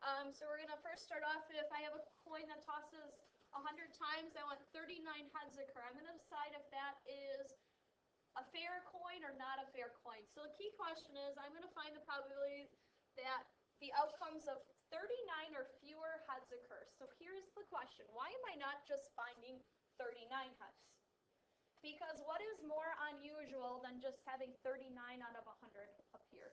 So we're going to first start off, if I have a coin that tosses 100 times, I want 39 heads occur. I'm going to decide if that is a fair coin or not a fair coin. So the key question is, I'm going to find the probability that the outcomes of 39 or fewer heads occur. So here's the question. Why am I not just finding 39 heads? Because what is more unusual than just having 39 out of 100 appear?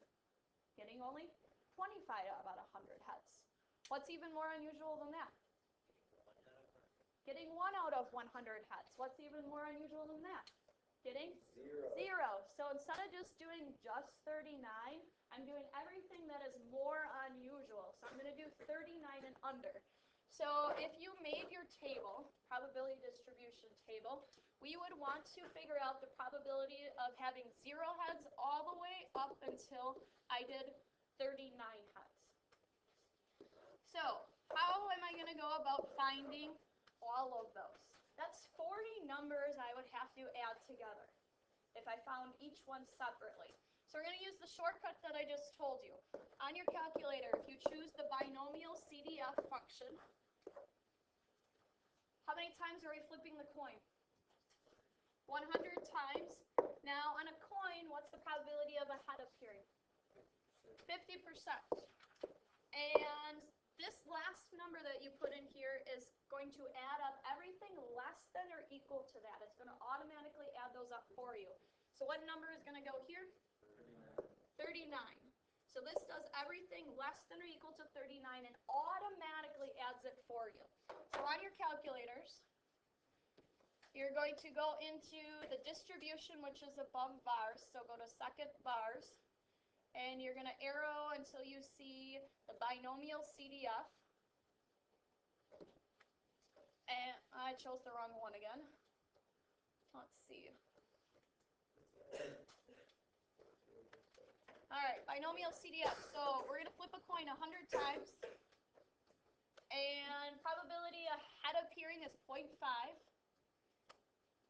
Getting only 25 out of 100 heads. What's even more unusual than that? Getting 1 out of 100 heads. What's even more unusual than that? Getting 0. So instead of just doing just 39, I'm doing everything that is more unusual. So I'm going to do 39 and under. So if you made your table, probability distribution table, we would want to figure out the probability of having 0 heads all the way up until I did 39 heads. So how am I going to go about finding all of those? That's 40 numbers I would have to add together if I found each one separately. So we're going to use the shortcut that I just told you. On your calculator, if you choose the Binomial Cdf function, how many times are we flipping the coin? 100 times. Now on a coin, what's the probability of a head appearing? 50%. And this last number that you put in here is going to add up everything less than or equal to that. It's going to automatically add those up for you. So what number is going to go here? 39. So this does everything less than or equal to 39 and automatically adds it for you. So on your calculators, you're going to go into the distribution, which is above bars. So go to second bars. And you're going to arrow until you see the Binomial Cdf. And I chose the wrong one again. Let's see. All right, Binomial Cdf. So we're going to flip a coin 100 times. And probability of head appearing is 0.5.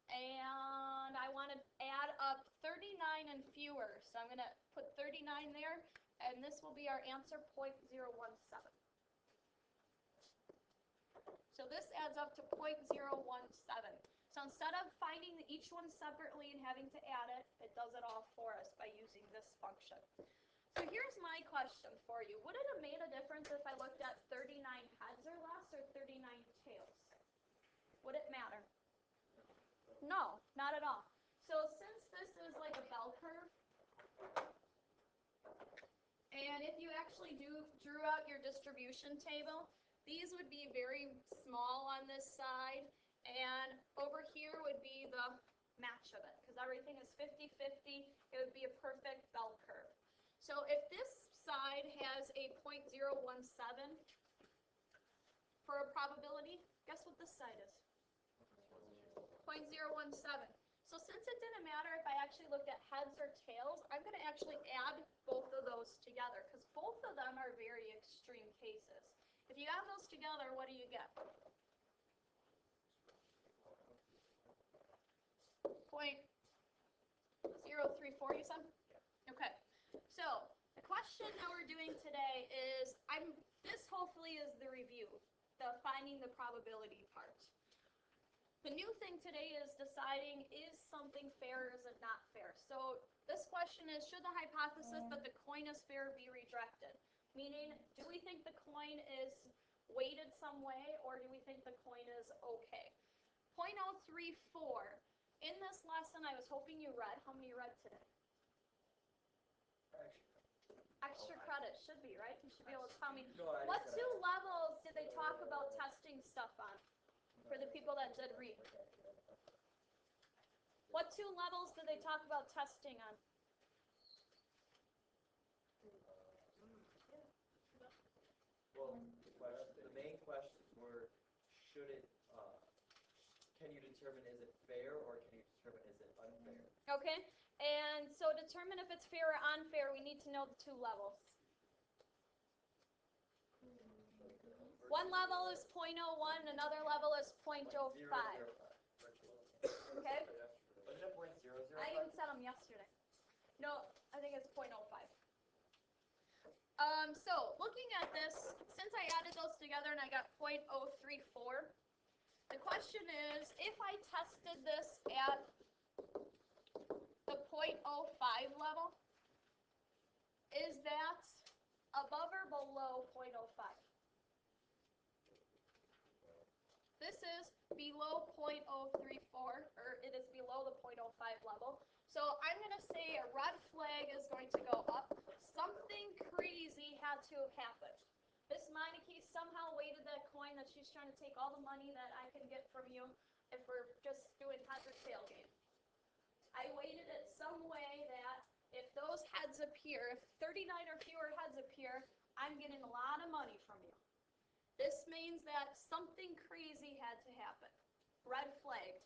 And I want to add up 39 and fewer. So I'm going to put 39 there, and this will be our answer, 0.017. So this adds up to 0.017. So instead of finding each one separately and having to add it, it does it all for us by using this function. So here's my question for you. Would it have made a difference if I looked at 39 heads or less or 39 tails? Would it matter? No, not at all. So since this is like a bell curve, and if you actually drew out your distribution table, these would be very small on this side, and over here would be the match of it, because everything is 50-50, it would be a perfect bell curve. So if this side has a 0.017 for a probability, guess what this side is? 0.017. So since it didn't matter if I actually looked at heads or tails, I'm going to actually add both of those together because both of them are very extreme cases. If you add those together, what do you get? 0.034, you said? Okay. So the question that we're doing today is, this hopefully is the review, the finding the probability part. The new thing today is deciding, is something fair or is it not fair? So this question is, should the hypothesis that the coin is fair be rejected? Meaning, do we think the coin is weighted some way, or do we think the coin is okay? 0.034. In this lesson, I was hoping you read. How many you read today? Extra credit should be, right? You should be able to tell me. What 2 levels did they talk about testing stuff on? For the people that did read. What 2 levels did they talk about testing on? Well, the main questions were, can you determine is it fair, or can you determine is it unfair? Okay, and so determine if it's fair or unfair, we need to know the 2 levels. One level is 0.01, another level is 0.05. Okay? Wasn't it 0.005? I even said them yesterday. No, I think it's 0.05. So looking at this, since I added those together and I got 0.034. The question is, if I tested this at the 0.05 level, is that above or below 0.05? This is below 0.034, or it is below the 0.05 level. So I'm going to say a red flag is going to go up. Something crazy had to have happened. Miss Meinecks somehow weighted that coin that she's trying to take all the money that I can get from you if we're just doing heads or tail game. I weighted it some way that if those heads appear, if 39 or fewer heads appear, I'm getting a lot of money from you. This means that something crazy had to happen. Red flagged.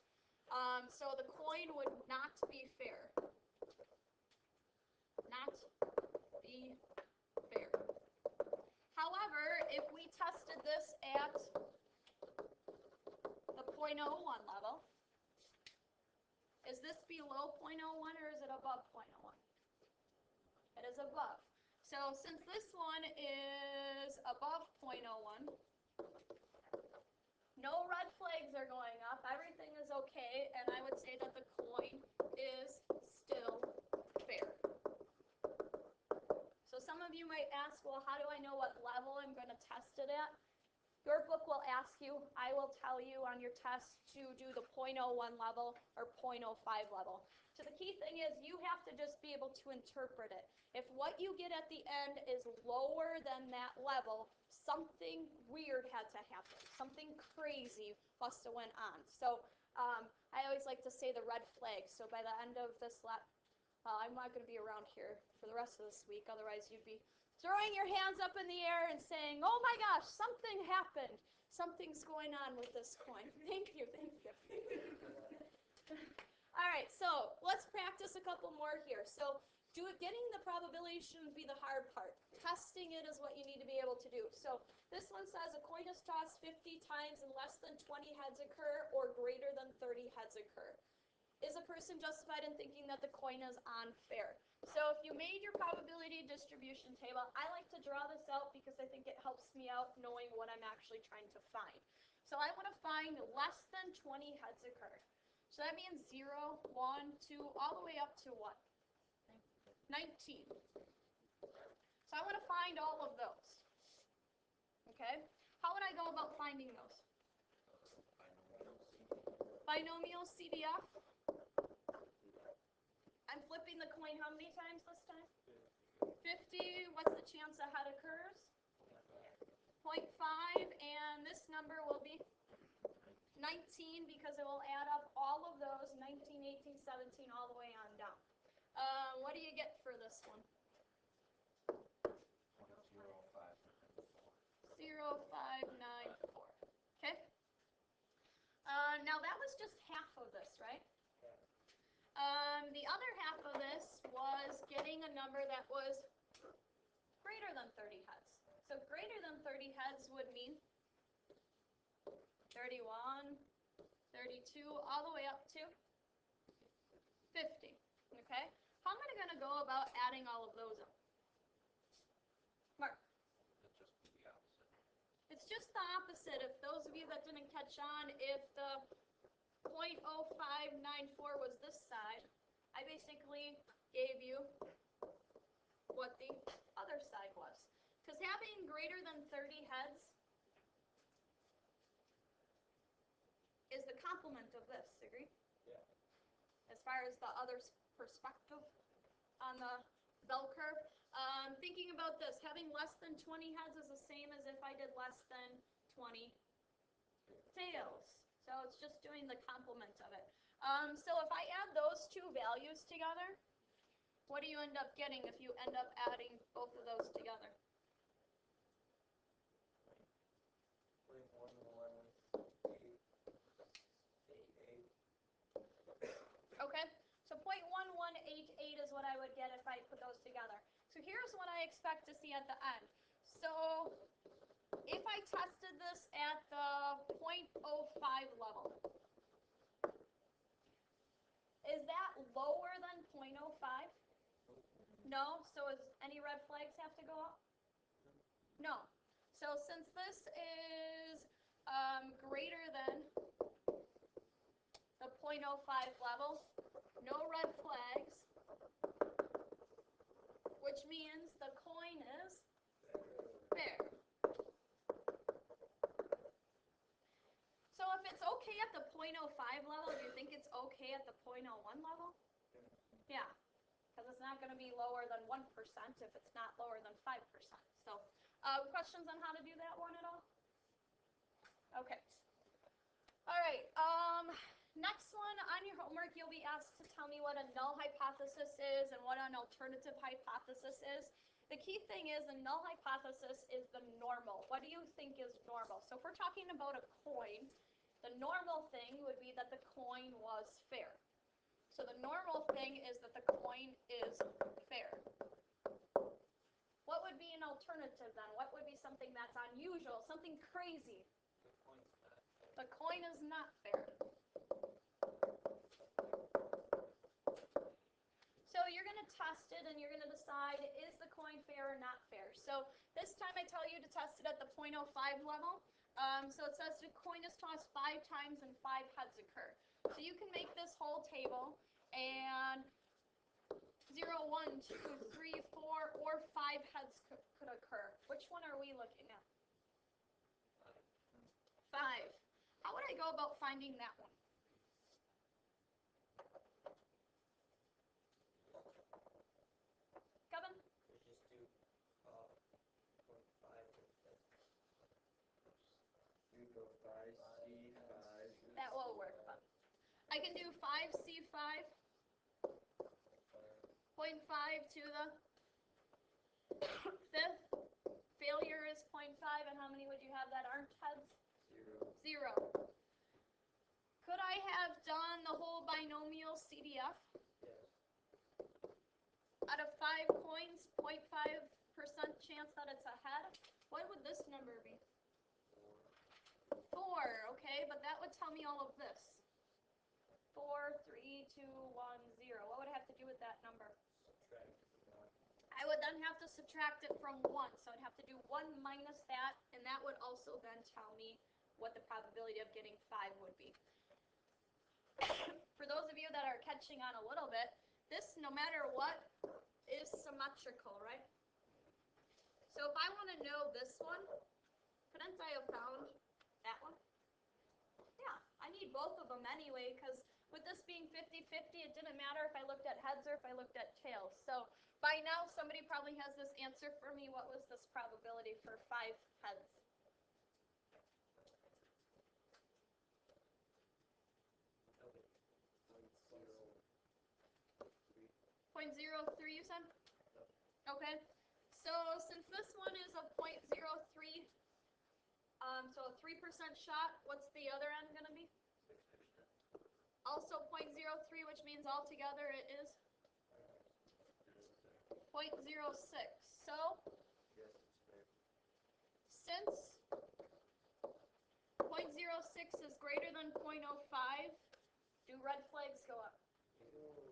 So the coin would not be fair. Not be fair. However, if we tested this at the 0.01 level, is this below 0.01 or is it above 0.01? It is above. So since this one is above 0.01, no red flags are going up, everything is okay, and I would say that the coin is still fair. So some of you might ask, well, how do I know what level I'm going to test it at? Your book will ask you, I will tell you on your test to do the 0.01 level or 0.05 level. So the key thing is you have to just be able to interpret it. If what you get at the end is lower than that level, something weird had to happen. Something crazy must have went on. So I always like to say the red flag. So by the end of this I'm not going to be around here for the rest of this week. Otherwise, you'd be throwing your hands up in the air and saying, oh my gosh, something happened. Something's going on with this coin. Thank you, thank you. All right, so let's practice a couple more here. So getting the probability shouldn't be the hard part. Testing it is what you need to be able to do. So this one says a coin is tossed 50 times and less than 20 heads occur or greater than 30 heads occur. Is a person justified in thinking that the coin is unfair? So if you made your probability distribution table, I like to draw this out because I think it helps me out knowing what I'm actually trying to find. So I want to find less than 20 heads occur. So that means 0, 1, 2, all the way up to what? 19. So I want to find all of those. Okay? How would I go about finding those? Binomial Cdf. I'm flipping the coin how many times this time? 50. What's the chance a head occurs? 0.5. And this number will be 19 because it will add up all of those, 19, 18, 17, all the way on down. What do you get for this one? 0.0594. Okay? Now that was just half of this, right? The other half of this was getting a number that was greater than 30 heads. So greater than 30 heads would mean 31, 32, all the way up to 50. Okay? How am I going to go about adding all of those up? Mark. It's just the opposite. If those of you that didn't catch on, if the 0.0594 was this side, I basically gave you what the other side was. Because having greater than 30 heads is the complement of this, agree? Yeah. As far as the other's perspective on the bell curve. Thinking about this, having less than 20 heads is the same as if I did less than 20 tails. So it's just doing the complement of it. So if I add those two values together, what do you end up getting if you end up adding both of those together? Okay, so 0.1188 is what I would get if I put those together. So here's what I expect to see at the end. So if I tested this at the 0.05 level, is that lower than 0.05? No, so any red flags have to go up? No. So since this is greater than the 0.05 level, no red flags, which means the coin is fair. So if it's okay at the 0.05 level, do you think it's okay at the 0.01 level? Yeah, because it's not going to be lower than 1% if it's not lower than 5%. So questions on how to do that one at all? Okay. All right. Next one on your homework, you'll be asked to tell me what a null hypothesis is and what an alternative hypothesis is. The key thing is a null hypothesis is the normal. What do you think is normal? So if we're talking about a coin, the normal thing would be that the coin was fair. So the normal thing is that the coin is fair. What would be an alternative then? What would be something that's unusual, something crazy? The coin is not fair. So you're going to test it and you're going to decide, is the coin fair or not fair? So this time I tell you to test it at the 0.05 level. So it says the coin is tossed 5 times and 5 heads occur. So you can make this whole table and 0, 1, 2, 3, 4, or 5 heads could occur. Which one are we looking at? 5. How would I go about finding that one? Kevin? Just do 0.5. You go 5C5. That will work. I can do 5C5, 0.5 to the 5th. Failure is 0.5, and how many would you have that aren't heads? 0. Could I have done the whole binomial CDF? Yes. Out of 5 coins, 0.5% chance that it's a head. What would this number be? 4, okay, but that would tell me all of this. 4, 3, 2, 1, 0. What would I have to do with that number? I would then have to subtract it from 1. So I'd have to do 1 minus that, and that would also then tell me what the probability of getting 5 would be. For those of you that are catching on a little bit, this, no matter what, is symmetrical, right? So if I want to know this one, couldn't I have found that one? Yeah, I need both of them anyway, because with this being 50-50, it didn't matter if I looked at heads or if I looked at tails. So by now, somebody probably has this answer for me. What was this probability for 5 heads? 0.03, you said? Okay. So since this one is a 0.03, so a 3% shot, what's the other end going to be? 6%. Also 0.03, which means altogether it is 0.06. So Yes, it's fair. since 0.06 is greater than 0.05, do red flags go up?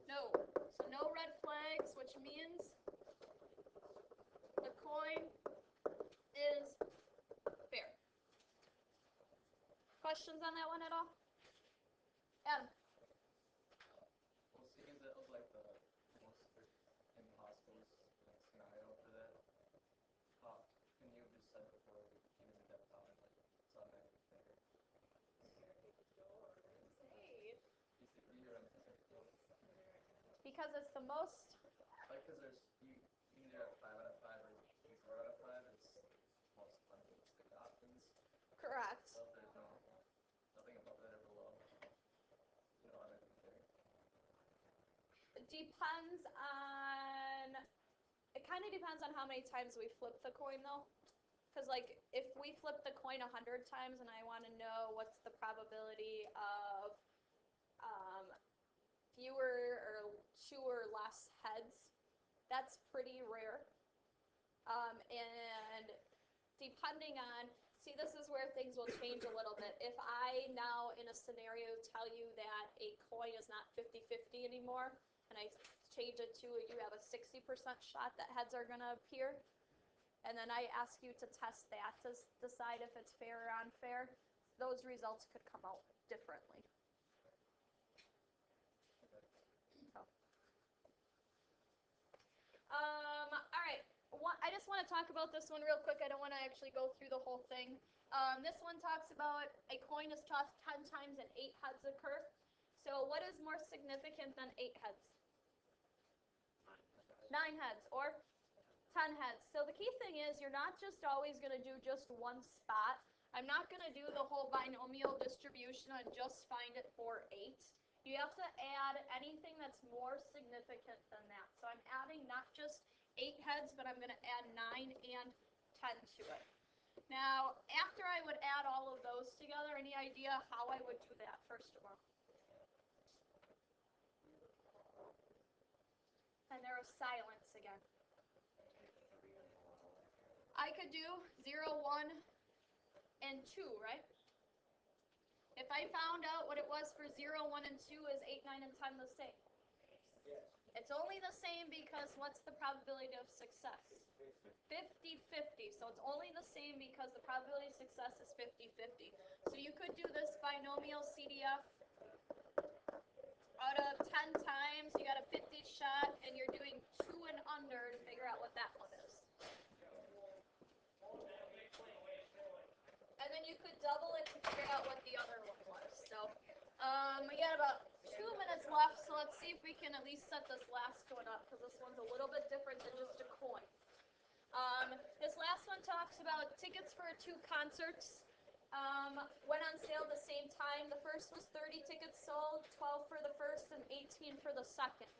No. So no red flags, which means the coin is fair. Questions on that one at all? Adam? Well, seeing as it was like the most impossible scenario for that, can you just said before we came into depth on it, like it's automatically fair? Because it's the most. Like, because there's you either have 5 out of 5 or 0 out of 5. It's most unrealistic options. Correct. So if there's nothing above that or below, you know, automatically fair. It depends on. It kind of depends on how many times we flip the coin, though. Because, like, if we flip the coin 100 times and I want to know what's the probability of fewer or 2 or less heads, that's pretty rare. And depending on, see, this is where things will change a little bit. If I now, in a scenario, tell you that a coin is not 50-50 anymore, and I change it to you have a 60% shot that heads are going to appear, and then I ask you to test that to decide if it's fair or unfair, those results could come out differently. So. All right, I just want to talk about this one real quick. I don't want to actually go through the whole thing. This one talks about a coin is tossed 10 times and 8 heads occur. So what is more significant than 8 heads? 9 heads or 10 heads. So the key thing is you're not just always going to do just one spot. I'm not going to do the whole binomial distribution and just find it for 8. You have to add anything that's more significant than that. So I'm adding not just 8 heads, but I'm going to add 9 and 10 to it. Now, after I would add all of those together, any idea how I would do that, first of all? And there was silence again. I could do 0, 1, and 2, right? If I found out what it was for 0, 1, and 2, is 8, 9, and 10 the same? Yes. It's only the same because what's the probability of success? 50-50. So it's only the same because the probability of success is 50-50. So you could do this binomial CDF out of 10 times. You got a 50 shot, and you're doing 2 and under to figure out what that one is. And then you could double it to figure out what the other one was. So we got about 2 minutes left, so let's see if we can at least set this last one up, because this one's a little bit different than just a coin. This last one talks about tickets for 2 concerts went on sale at the same time. The first was 30 tickets sold, 12 for the first and 18 for the second.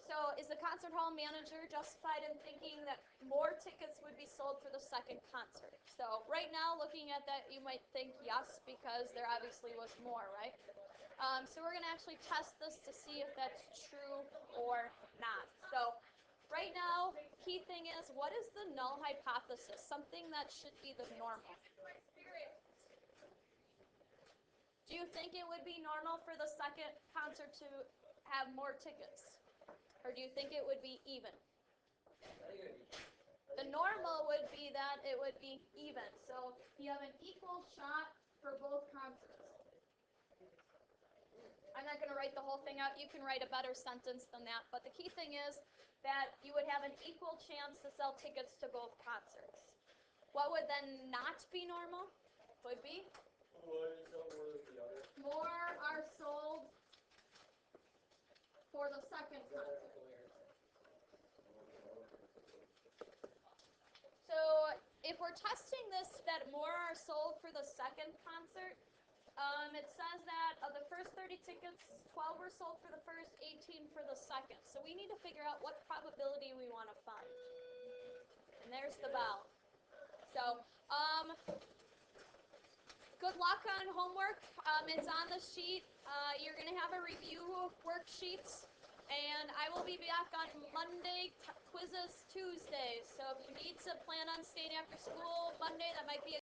So is the concert hall manager justified in thinking that more tickets would be sold for the second concert? So right now, looking at that, you might think yes, because there obviously was more, right? So we're going to actually test this to see if that's true or not. So right now, key thing is, what is the null hypothesis? Something that should be the normal. Do you think it would be normal for the second concert to have more tickets? Or do you think it would be even? The normal would be that it would be even. So you have an equal shot for both concerts. I'm not going to write the whole thing out. You can write a better sentence than that. But the key thing is that you would have an equal chance to sell tickets to both concerts. What would then not be normal? Would be? More are sold for the second concert. So if we're testing this, that more are sold for the second concert, it says that of the first 30 tickets, 12 were sold for the first, 18 for the second. So we need to figure out what probability we want to find. And there's the bell. So good luck on homework. It's on the sheet. You're going to have a review worksheet. And I will be back on Monday, quizzes Tuesday. So if you need to plan on staying after school Monday, that might be a